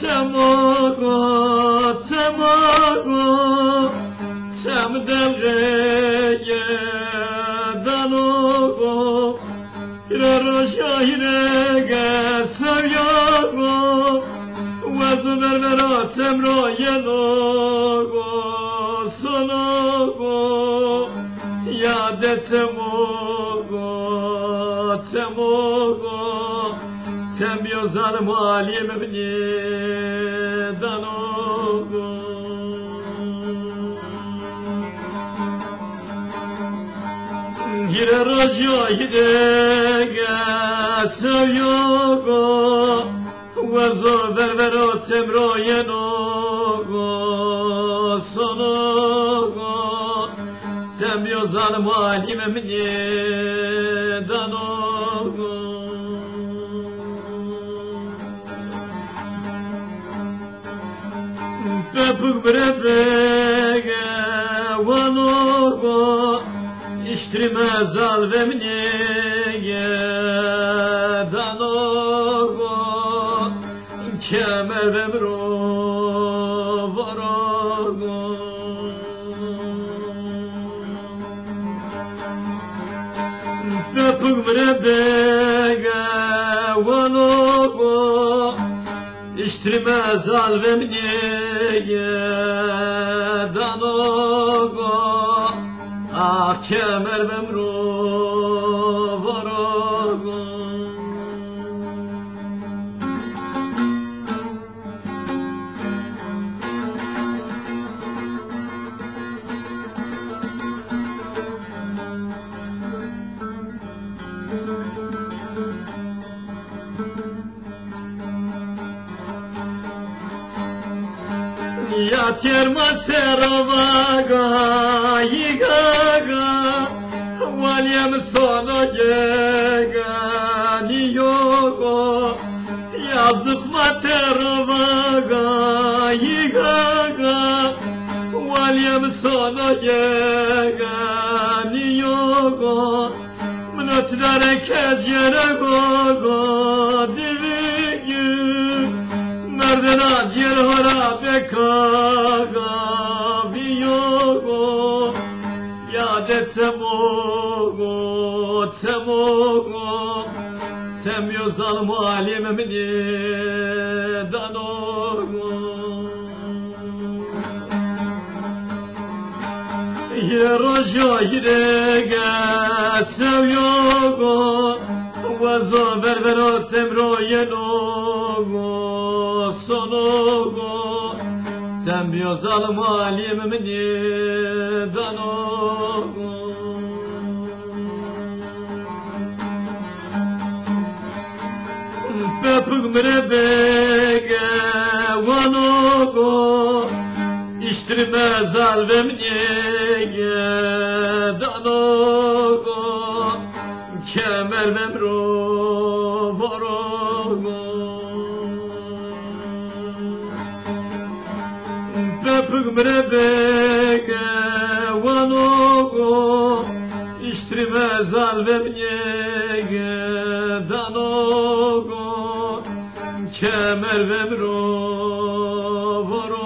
تماغا تماغا تم دلغه دانوغا رو شاهینه سویاغا وزبر براتم را ینوغا سنوغا یادتموغا تموغا تم يوزان مالي مبني دانوغا Gire rojo gire سويوغا وزو بربرو تمرو ينوغا سنوغا تم يوزان مالي مبني دانوغا Bepuk brebe vanogo İştrime zal ve mnege danogo Kemer ve mro varogo Bepuk brebe vanogo İştrime zal ve mnege danogo Ah kemer ve mro varogo Ya terma seravaga yigaga Valyam sona gega niyogo Yazık materavaga yigaga Valyam sona gega niyogo Mnotlere kecere gogo divigi Merden acil harabe kaga biyogo Yade temogo temogo Tem yozal malim mni danogo Yeroja yirege sevyogo Vazo berbero temro yenogo Sonogo Tem yozal malim mni danogo Bepuk mrebege vanogo İştirme zal ve mnege danogo Kemer ve mro varogo Bepuk mrebege vanogo İştirme zal ve mnege danogo Kemer ve mro varogo